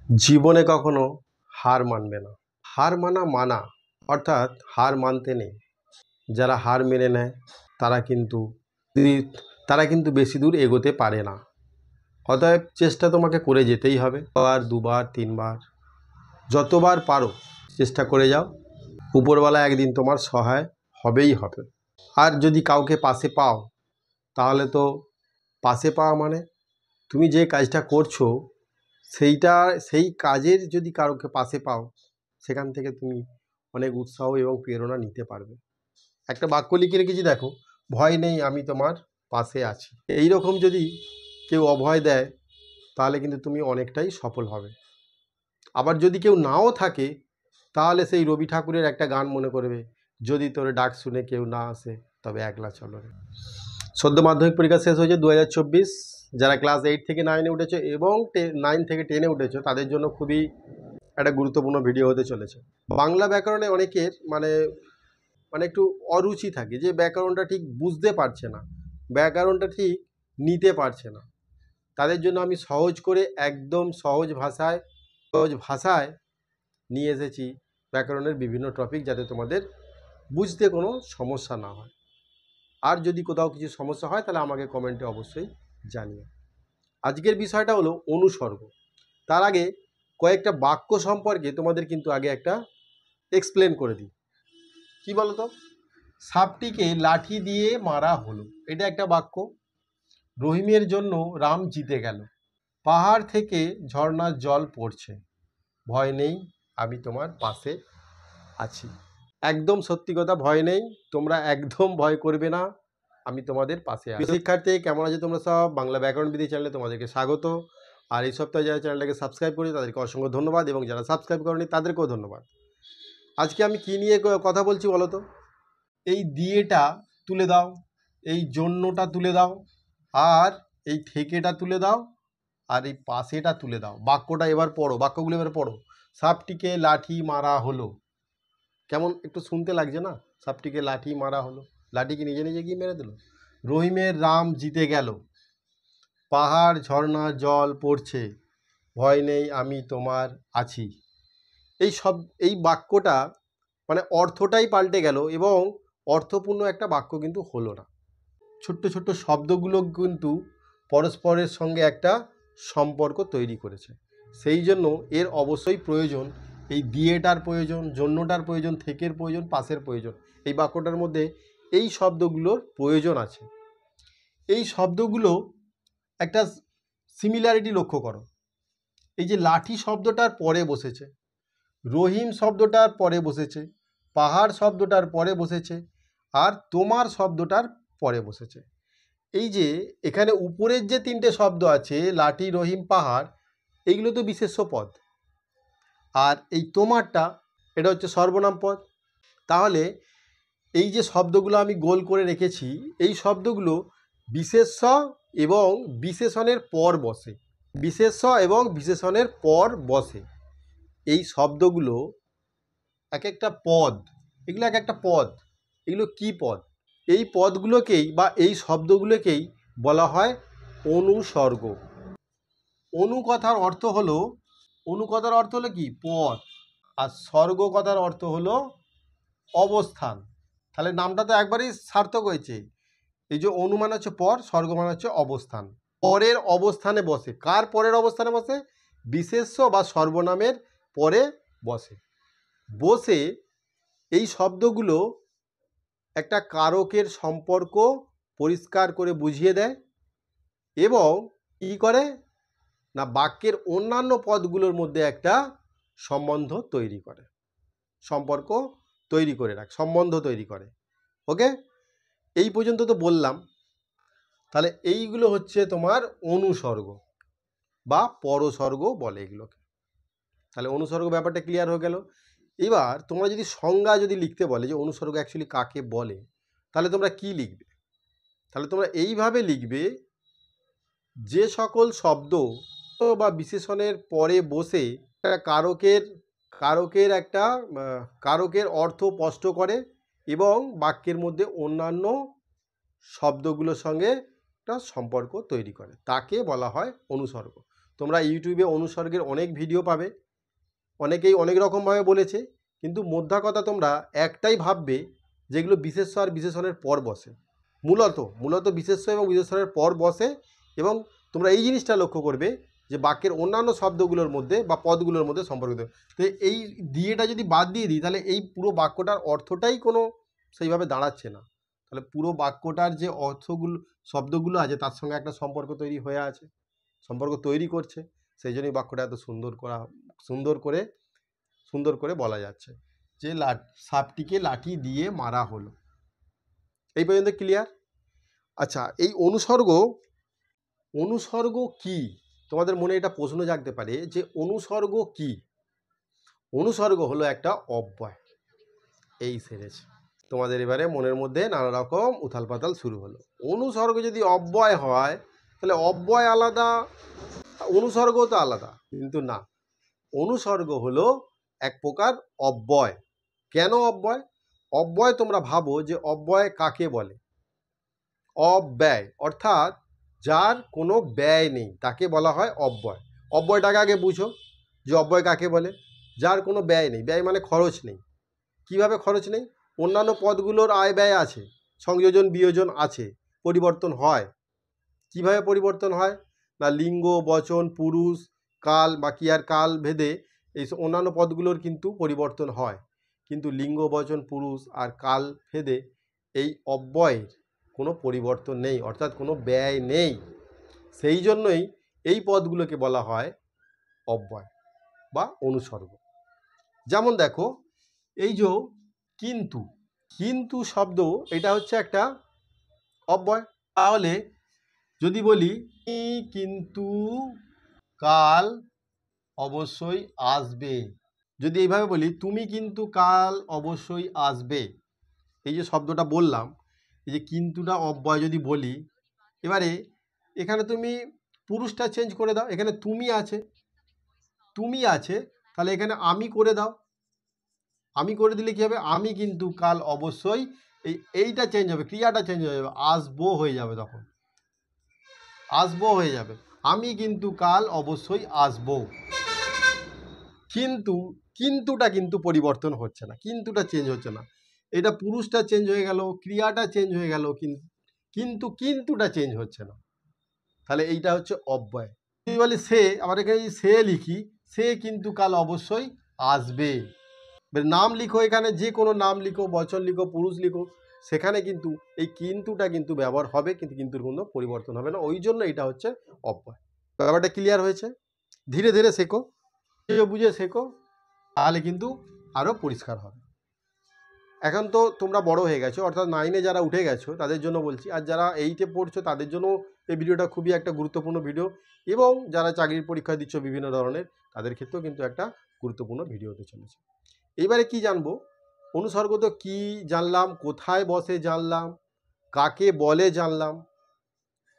জীবনে কখনো হার মানবে না। হার মানা অর্থাৎ হার মানতে নেই। যারা হার মেনে নেয় তারা কিন্তু তারা কিন্তু বেশি দূর এগোতে পারে না। অতএব চেষ্টা তোমাকে করে যেতেই হবে। বার, দুবার, তিনবার, যতবার পারো চেষ্টা করে যাও। উপরওয়ালা একদিন তোমার সহায় হবেই হবে। আর যদি কাউকে পাশে পাও তাহলে তো পাশে পাওয়া মানে তুমি যে কাজটা করছো সেই কাজের যদি কারোকে পাশে পাও সেখান থেকে তুমি অনেক উৎসাহ এবং প্রেরণা নিতে পারবে। একটা বাক্য লিখে রেখেছি দেখো, ভয় নেই আমি তোমার পাশে আছি। এই রকম যদি কেউ অভয় দেয় তাহলে কিন্তু তুমি অনেকটাই সফল হবে। আবার যদি কেউ নাও থাকে তাহলে সেই রবি ঠাকুরের একটা গান মনে করবে, যদি তোর ডাক শুনে কেউ না আসে তবে একলা চলো রে। সদ্য মাধ্যমিক পরীক্ষা শেষ হয়েছে 2024। যারা ক্লাস 8 থেকে 9-এ উঠেছে এবং 9 থেকে 10-এ উঠেছে তাদের জন্য খুবই একটা গুরুত্বপূর্ণ ভিডিও হতে চলেছে। বাংলা ব্যাকরণে অনেকের মানে একটু অরুচি থাকে, যে ব্যাকরণটা ঠিক বুঝতে পারছে না, ব্যাকরণটা ঠিক নিতে পারছে না। তাদের জন্য আমি সহজ করে একদম সহজ ভাষায় নিয়ে এসেছি ব্যাকরণের বিভিন্ন টপিক, যাতে তোমাদের বুঝতে কোনো সমস্যা না হয়। আর যদি কোথাও কিছু সমস্যা হয় তাহলে আমাকে কমেন্টে অবশ্যই জানিও। আজকের বিষয়টা হলো অনুসর্গ। তার আগে কয়েকটা বাক্য সম্পর্কে তোমাদের কিন্তু আগে একটা এক্সপ্লেন করে দিই। কি বলো তো? সাপটিকে লাঠি দিয়ে মারা হলো, এটা একটা বাক্য। রহিমের জন্য রাম জিতে গেল। পাহাড় থেকে ঝর্ণার জল পড়ছে, ভয় নেই আমি তোমার পাশে আছি। একদম সত্যি কথা, ভয় নেই, তোমরা একদম ভয় করবে না, আমি তোমাদের পাশে আছি। শিক্ষার্থী কেমন আছে তোমরা সব? বাংলা ব্যাকরণ বিধি চ্যানেলে তোমাদেরকে স্বাগত। আর এই সপ্তাহে যারা চ্যানেলটাকে সাবস্ক্রাইব করেছে তাদেরকে অসংখ্য ধন্যবাদ, এবং যারা সাবস্ক্রাইব করেনি তাদেরকেও ধন্যবাদ। আজকে আমি কি নিয়ে কথা বলছি বলো তো? এই দিয়েটা তুলে দাও, এই জন্যটা তুলে দাও, আর এই থেকেটা তুলে দাও, আর এই পাশেটা তুলে দাও। বাক্যটা এবার পড়ো, বাক্যগুলো এবার পড়ো। সাপটিকে লাঠি মারা হলো। কেমন একটু শুনতে লাগছে না? সাপটিকে লাঠি মারা হলো, লাঠিকে নিজে নিজে গিয়ে মেরে দিল। রহিমের রাম জিতে গেল। পাহাড় ঝর্ণা জল পড়ছে, ভয় নেই আমি তোমার আছি। এই বাক্যটা মানে অর্থটাই পাল্টে গেল, এবং অর্থপূর্ণ একটা বাক্য কিন্তু হলো না। ছোট্ট ছোট্ট শব্দগুলো কিন্তু পরস্পরের সঙ্গে একটা সম্পর্ক তৈরি করেছে। সেই জন্য এর অবশ্যই প্রয়োজন, এই দিয়েটার প্রয়োজন, জন্যটার প্রয়োজন, থেকের প্রয়োজন, পাশের প্রয়োজন। এই বাক্যটার মধ্যে এই শব্দগুলোর প্রয়োজন আছে। এই শব্দগুলো একটা সিমিলারিটি লক্ষ্য করো। এই যে লাঠি শব্দটার পরে বসেছে, রহিম শব্দটার পরে বসেছে, পাহাড় শব্দটার পরে বসেছে, আর তোমার শব্দটার পরে বসেছে। এই যে এখানে উপরের যে তিনটে শব্দ আছে, লাঠি, রহিম, পাহাড়, এইগুলো তো বিশেষ্য পদ, আর এই তোমারটা এটা হচ্ছে সর্বনাম পদ। তাহলে এই যে শব্দগুলো আমি গোল করে রেখেছি, এই শব্দগুলো বিশেষ্য এবং বিশেষণের পর বসে, বিশেষ্য এবং বিশেষণের পর বসে। এই শব্দগুলো এক একটা পদ, এগুলো এক একটা পদ। এগুলো কি পদ? এই পদগুলোকেই বা এই শব্দগুলোকেই বলা হয় অনুসর্গ। অনু কথার অর্থ হলো, অনু কথার অর্থ হলো কি? পদ। আর স্বর্গ কথার অর্থ হলো অবস্থান। তাহলে নামটা তো একবারেই সার্থক হয়েছে। এই যে অনু মানে হচ্ছে পর, স্বর্গ মানে হচ্ছে অবস্থান। পরের অবস্থানে বসে। কার পরের অবস্থানে বসে? বিশেষ্য বা সর্বনামের পরে বসে। বসে এই শব্দগুলো একটা কারকের সম্পর্ক পরিষ্কার করে বুঝিয়ে দেয়, এবং কী করে না বাক্যের অন্যান্য পদগুলোর মধ্যে একটা সম্বন্ধ তৈরি করে, সম্পর্ক তৈরি করে রাখ, সম্বন্ধ তৈরি করে। ওকে, এই পর্যন্ত তো বললাম। তাহলে এইগুলো হচ্ছে তোমার অনুসর্গ বা পরসর্গ বলে এগুলোকে। তাহলে অনুসর্গ ব্যাপারটা ক্লিয়ার হয়ে গেল। এবার তোমরা যদি সংজ্ঞা যদি লিখতে বলে যে অনুসর্গ অ্যাকচুয়ালি কাকে বলে, তাহলে তোমরা কি লিখবে? তাহলে তোমরা এইভাবে লিখবে, যে সকল শব্দ বা বিশেষণের পরে বসে কারকের অর্থ স্পষ্ট করে এবং বাক্যের মধ্যে অন্যান্য শব্দগুলোর সঙ্গে একটা সম্পর্ক তৈরি করে, তাকে বলা হয় অনুসর্গ। তোমরা ইউটিউবে অনুসর্গের অনেক ভিডিও পাবে, অনেকেই অনেক রকমভাবে বলেছে, কিন্তু মোদ্দা কথা তোমরা একটাই ভাববে যেগুলো বিশেষ্য আর বিশেষণের পর বসে, মূলত বিশেষ্য এবং বিশেষণের পর বসে। এবং তোমরা এই জিনিসটা লক্ষ্য করবে যে বাক্যের অন্যান্য শব্দগুলোর মধ্যে বা পদগুলোর মধ্যে সম্পর্কিত। তো এই দিয়েটা যদি বাদ দিয়ে দিই তাহলে এই পুরো বাক্যটার অর্থটাই কোনো সেইভাবে দাঁড়াচ্ছে না। তাহলে পুরো বাক্যটার যে অর্থগুলো শব্দগুলো আছে তার সঙ্গে একটা সম্পর্ক তৈরি হয়ে আছে, সম্পর্ক তৈরি করছে, সেই জন্যই বাক্যটা এত সুন্দর করে বলা যাচ্ছে যে সাপটিকে লাঠি দিয়ে মারা হলো। এই পর্যন্ত ক্লিয়ার? আচ্ছা, এই অনুসর্গ কি? তোমাদের মনে এটা প্রশ্ন জাগতে পারে যে অনুসর্গ কি? অনুসর্গ হলো একটা অব্যয়। এই সেরেছে তোমাদের এবারে মনের মধ্যে নানা রকম উথাল পাতাল শুরু হলো। অনুসর্গ যদি অব্যয় হয় তাহলে অব্যয় আলাদা, অনুসর্গ তো আলাদা, কিন্তু না, অনুসর্গ হলো এক প্রকার অব্যয়। কেন অব্যয়? অব্যয় তোমরা ভাবো যে অব্যয় কাকে বলে? অব্যয় অর্থাৎ যার কোনো ব্যয় নেই তাকে বলা হয় অব্যয়। অব্যয়টাকে আগে বুঝো যে অব্যয় কাকে বলে। যার কোনো ব্যয় নেই, ব্যয় মানে খরচ নেই। কিভাবে খরচ নেই? অন্যান্য পদগুলোর আয় ব্যয় আছে, সংযোজন বিয়োজন আছে, পরিবর্তন হয়। কিভাবে পরিবর্তন হয়? না লিঙ্গ, বচন, পুরুষ, কাল বা ক্রিয়ার কাল ভেদে এই অন্যান্য পদগুলোর কিন্তু পরিবর্তন হয়, কিন্তু লিঙ্গ, বচন, পুরুষ আর কাল ভেদে এই অব্যয়ের কোনো পরিবর্তন নেই, অর্থাৎ কোনো ব্যয় নেই। সেই জন্যই এই পদগুলোকে বলা হয় অব্যয় বা অনুসর্গ। যেমন দেখো এই যে কিন্তু, কিন্তু শব্দ এটা হচ্ছে একটা অব্যয়। তাহলে যদি বলি কিন্তু কাল অবশ্যই আসবে, যদি এইভাবে বলি তুমি কিন্তু কাল অবশ্যই আসবে, এই যে শব্দটা বললাম, এই যে কিন্তুটা অব্যয় যদি বলি, এবারে এখানে তুমি পুরুষটা চেঞ্জ করে দাও, এখানে তুমি আছে, তাহলে এখানে আমি করে দাও। আমি করে দিলে কী হবে? আমি কিন্তু কাল অবশ্যই, এইটা চেঞ্জ হবে, ক্রিয়াটা চেঞ্জ হয়ে যাবে, আসবো হয়ে যাবে, তখন আসবো হয়ে যাবে। আমি কিন্তু কাল অবশ্যই আসবো। কিন্তুটা কিন্তু পরিবর্তন হচ্ছে না, কিন্তুটা চেঞ্জ হচ্ছে না, এটা পুরুষটা চেঞ্জ হয়ে গেল, ক্রিয়াটা চেঞ্জ হয়ে গেল, কিন্তুটা চেঞ্জ হচ্ছে না। তাহলে এইটা হচ্ছে অব্যয়। যদি বলি সে, আবার এখানে যদি সে লিখি, সে কিন্তু কাল অবশ্যই আসবে। নাম লিখো, এখানে যে কোনো নাম লিখো, বচন লিখো, পুরুষ লিখো, সেখানে কিন্তু এই কিন্তুটা কিন্তু ব্যবহার হবে, কিন্তু কিন্তুর কোনো পরিবর্তন হবে না, ওই জন্য এটা হচ্ছে অব্যয়। ব্যাপারটা ক্লিয়ার হয়েছে? ধীরে ধীরে শেখো, বুঝে শেখো, তাহলে কিন্তু আরও পরিষ্কার হবে। এখন তো তোমরা বড় হয়ে গেছো, অর্থাৎ 9-এ যারা উঠে গেছো তাদের জন্য বলছি, আর যারা 8-এ পড়ছো তাদের জন্য এই ভিডিওটা খুবই একটা গুরুত্বপূর্ণ ভিডিও, এবং যারা চাকরির পরীক্ষা দিচ্ছ বিভিন্ন ধরনের তাদের ক্ষেত্রেও কিন্তু একটা গুরুত্বপূর্ণ ভিডিও হতে চলেছে। এইবারে কি জানবো? অনুসর্গ তো কি জানলাম, কোথায় বসে জানলাম, কাকে বলে জানলাম।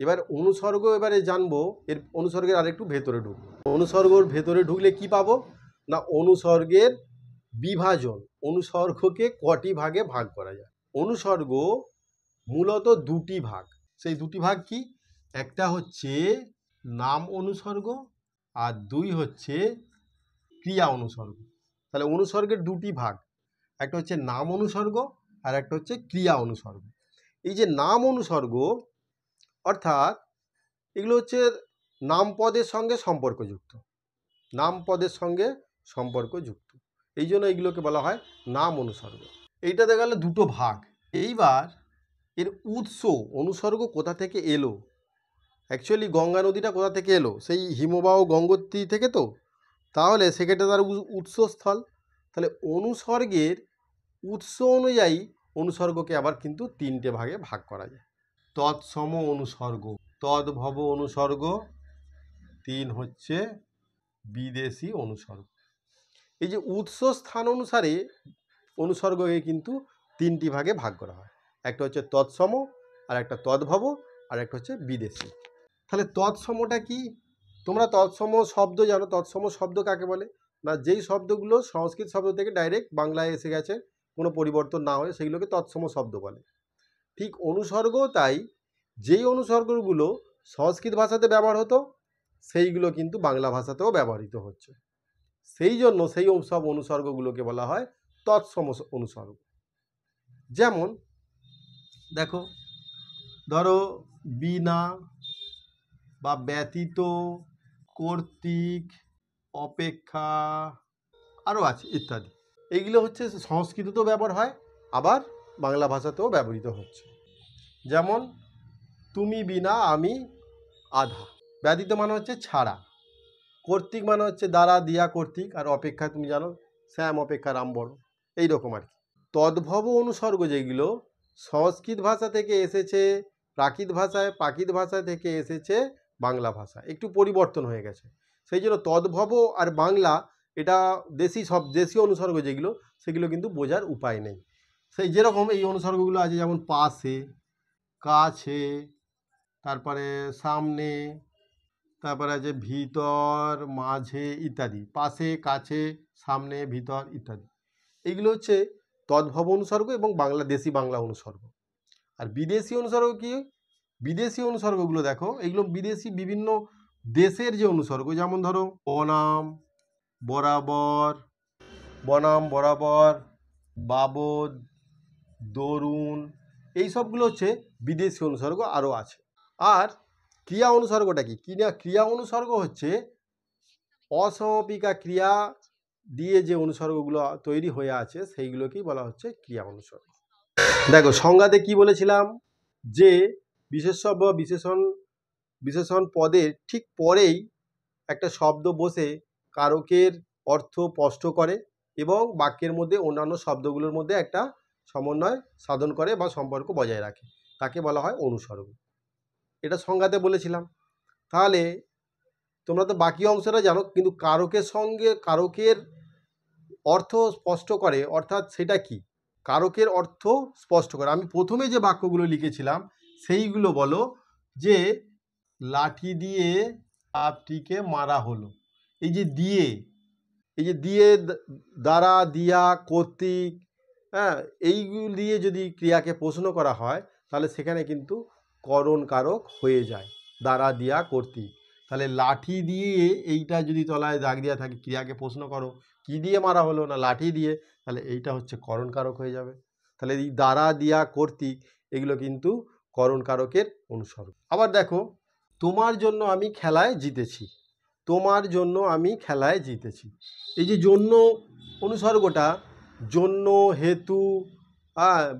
এবার অনুসর্গ এবারে জানবো, এর অনুসর্গের আরেকটু ভেতরে ঢুকবো। অনুসর্গর ভেতরে ঢুকলে কি পাবো? না অনুসর্গের বিভাজন, অনুসর্গকে কটি ভাগে ভাগ করা যায়। অনুসর্গ মূলত দুটি ভাগ, সেই দুটি ভাগ কি? একটা হচ্ছে নাম অনুসর্গ আর দুই হচ্ছে ক্রিয়া অনুসর্গ। তাহলে অনুসর্গের দুটি ভাগ, একটা হচ্ছে নাম অনুসর্গ আর একটা হচ্ছে ক্রিয়া অনুসর্গ। এই যে নাম অনুসর্গ অর্থাৎ এগুলো হচ্ছে নামপদের সঙ্গে সম্পর্কযুক্ত, নামপদের সঙ্গে সম্পর্কযুক্ত, এই জন্য এইগুলোকে বলা হয় নাম অনুসর্গ। এইটাতে গেলে দুটো ভাগ। এইবার এর উৎস, অনুসর্গ কোথা থেকে এলো? অ্যাকচুয়ালি গঙ্গা নদীটা কোথা থেকে এলো? সেই হিমবাহ গঙ্গোত্রী থেকে তো, তাহলে সেক্ষেত্রে তার উৎসস্থল। তাহলে অনুসর্গের উৎস অনুযায়ী অনুসর্গকে আবার কিন্তু তিনটে ভাগে ভাগ করা যায়। তৎসম অনুসর্গ, তদ্ভব অনুসর্গ, তিন হচ্ছে বিদেশি অনুসর্গ। এই যে উৎস স্থান অনুসারে অনুসর্গকে কিন্তু তিনটি ভাগে ভাগ করা হয়, একটা হচ্ছে তৎসম, আর একটা তদ্ভব, আর একটা হচ্ছে বিদেশি। তাহলে তৎসমটা কি? তোমরা তৎসম শব্দ জানো, তৎসম শব্দ কাকে বলে? না যেই শব্দগুলো সংস্কৃত শব্দ থেকে ডাইরেক্ট বাংলায় এসে গেছে, কোনো পরিবর্তন না হয়ে, সেগুলোকে তৎসম শব্দ বলে। ঠিক অনুসর্গও তাই, যেই অনুসর্গগুলো সংস্কৃত ভাষাতে ব্যবহার হতো সেইগুলো কিন্তু বাংলা ভাষাতেও ব্যবহৃত হচ্ছে। সেই জন্য সেই সব অনুসর্গগুলোকে বলা হয় তৎসম অনুসর্গ। যেমন দেখো, ধরো বিনা বা ব্যতীত, কর্তৃক, অপেক্ষা, আরও আছে ইত্যাদি। এইগুলো হচ্ছে সংস্কৃততেও ব্যবহার হয়, আবার বাংলা ভাষাতেও ব্যবহৃত হচ্ছে। যেমন তুমি বিনা আমি আধা। ব্যতীত মানে হচ্ছে ছাড়া, কর্তৃক মানে হচ্ছে দ্বারা দিয়া কর্তৃক, আর অপেক্ষা তুমি জানো শ্যাম অপেক্ষা রাম বড়, এইরকম আর কি। তদ্ভব অনুসর্গ যেগুলো সংস্কৃত ভাষা থেকে এসেছে প্রাকৃত ভাষায়, প্রাকৃত ভাষা থেকে এসেছে বাংলা ভাষা, একটু পরিবর্তন হয়ে গেছে। সেই জন্য তদ্ভব আর বাংলা এটা দেশীয় অনুসর্গ যেগুলো, সেগুলো কিন্তু বোঝার উপায় নেই। সেই যেরকম এই অনুসর্গগুলো আছে, যেমন পাশে, কাছে, তারপরে সামনে, তারপরে আছে ভিতর, মাঝে ইত্যাদি। পাশে, কাছে, সামনে, ভিতর ইত্যাদি। এইগুলো হচ্ছে তদ্ভব অনুসর্গ এবং দেশি বাংলা অনুসর্গ। আর বিদেশি অনুসর্গ কি? বিদেশি অনুসর্গগুলো দেখো, এগুলো বিদেশি বিভিন্ন দেশের যে অনুসর্গ, যেমন ধরো বনাম, বরাবর, বনাম বরাবর, বাবদ, দরুন, এই সবগুলো হচ্ছে বিদেশি অনুসর্গ, আরও আছে। আর ক্রিয়া অনুসর্গটা কি? ক্রিয়া অনুসর্গ হচ্ছে অসমাপিকা ক্রিয়া দিয়ে যে অনুসর্গগুলো তৈরি হয়ে আছে, সেইগুলোকেই বলা হচ্ছে ক্রিয়া অনুসর্গ। দেখো সংজ্ঞাতে কি বলেছিলাম, যে বিশেষ্য বা বিশেষণ পদের ঠিক পরেই একটা শব্দ বসে কারকের অর্থ স্পষ্ট করে এবং বাক্যের মধ্যে অন্যান্য শব্দগুলোর মধ্যে একটা সমন্বয় সাধন করে বা সম্পর্ক বজায় রাখে, তাকে বলা হয় অনুসর্গ। এটা সংজ্ঞাতে বলেছিলাম। তাহলে তোমরা তো বাকি অংশটা জানো, কিন্তু কারকের সঙ্গে কারকের অর্থ স্পষ্ট করে, অর্থাৎ সেটা কি? কারকের অর্থ স্পষ্ট করে আমি প্রথমে যে বাক্যগুলো লিখেছিলাম সেইগুলো বলো, যে লাঠি দিয়ে সাপটিকে মারা হলো। এই যে দিয়ে, দ্বারা, দিয়া, কর্তৃক, হ্যাঁ, এইগুলো দিয়ে যদি ক্রিয়াকে প্রশ্ন করা হয়, তাহলে সেখানে কিন্তু করণ কারক হয়ে যায়, দ্বারা, দিয়া, কর্তৃক। তাহলে লাঠি দিয়ে, এইটা যদি তলায় দাগ দেওয়া থাকে, ক্রিয়াকে প্রশ্ন করো কি দিয়ে মারা হলো, না লাঠি দিয়ে, তাহলে এইটা হচ্ছে করণ কারক হয়ে যাবে। তাহলে এই দ্বারা, দিয়া, কর্তৃক এগুলো কিন্তু করণ কারকের অনুসর্গ। আবার দেখো, তোমার জন্য আমি খেলায় জিতেছি, তোমার জন্য আমি খেলায় জিতেছি। এই যে জন্য অনুসর্গটা, জন্য, হেতু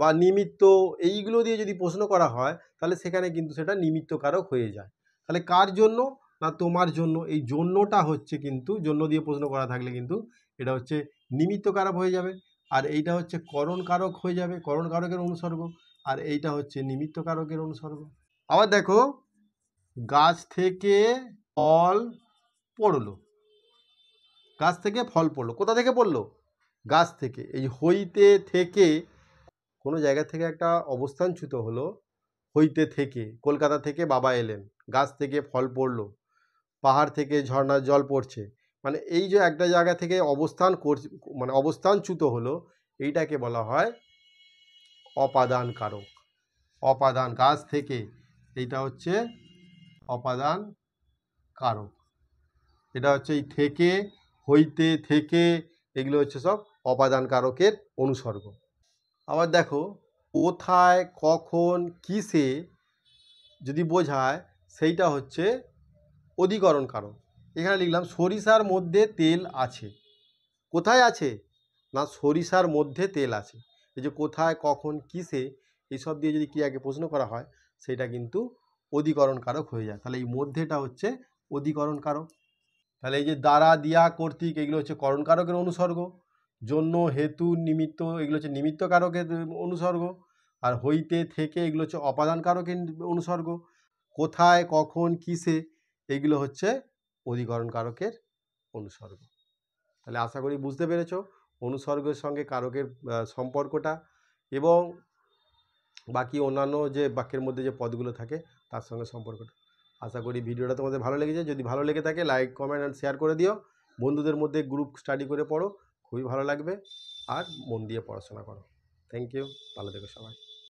বা নিমিত্ত, এইগুলো দিয়ে যদি প্রশ্ন করা হয়, তাহলে সেখানে কিন্তু সেটা নিমিত্ত কারক হয়ে যায়। তাহলে কার জন্য? না তোমার জন্য। এই জন্যটা হচ্ছে কিন্তু, জন্য দিয়ে প্রশ্ন করা থাকলে কিন্তু এটা হচ্ছে নিমিত্ত কারক হয়ে যাবে, আর এইটা হচ্ছে করণ কারক হয়ে যাবে, করণ কারকের অনুসর্গ, আর এইটা হচ্ছে নিমিত্ত কারকের অনুসর্গ। আবার দেখো, গাছ থেকে ফল পড়লো, গাছ থেকে ফল পড়লো, কোথা থেকে পড়লো? গাছ থেকে। এই হইতে থেকে, কোনো জায়গা থেকে একটা অবস্থানচ্যুত হলো, হইতে থেকে, কলকাতা থেকে বাবা এলেন, গাছ থেকে ফল পড়লো, পাহাড় থেকে ঝর্ণার জল পড়ছে, মানে এই যে একটা জায়গা থেকে অবস্থানচ্যুত হলো, এইটাকে বলা হয় অপাদান কারক। অপাদান, গাছ থেকে, এইটা হচ্ছে অপাদান কারক। এটা হচ্ছে এই থেকে, হইতে, থেকে, এগুলো হচ্ছে সব অপাদান কারকের অনুসর্গ। আবার দেখো, কোথায়, কখন, কিসে যদি বোঝায়, সেইটা হচ্ছে অধিকরণ কারক। এখানে লিখলাম সরিষার মধ্যে তেল আছে। কোথায় আছে? না সরিষার মধ্যে তেল আছে। এই যে কোথায়, কখন, কিসে, এইসব দিয়ে যদি ক্রিয়াকে প্রশ্ন করা হয়, সেটা কিন্তু অধিকরণ কারক হয়ে যায়। তাহলে এই মধ্যেটা হচ্ছে অধিকরণ কারক। তাহলে এই যে দ্বারা, দিয়া, কর্তৃক এগুলো হচ্ছে করণ কারকের অনুসর্গ, জন্য, হেতু, নিমিত্ত এগুলো হচ্ছে নিমিত্ত কারকের অনুসর্গ, আর হইতে, থেকে এগুলো হচ্ছে অপাদান কারকের অনুসর্গ, কোথায়, কখন, কিসে এগুলো হচ্ছে অধিকরণ কারকের অনুসর্গ। তাহলে আশা করি বুঝতে পেরেছো অনুসর্গের সঙ্গে কারকের সম্পর্কটা, এবং বাকি অন্যান্য যে বাক্যের মধ্যে যে পদগুলো থাকে তার সঙ্গে সম্পর্কটা। আশা করি ভিডিওটা তোমাদের ভালো লেগেছে। যদি ভালো লেগে থাকে লাইক, কমেন্ট অ্যান্ড শেয়ার করে দিও। বন্ধুদের মধ্যে গ্রুপ স্টাডি করে পড়ো, খুবই ভালো লাগবে। আর মন দিয়ে পড়াশোনা করো। থ্যাংক ইউ, ভালো থেকো সবাই।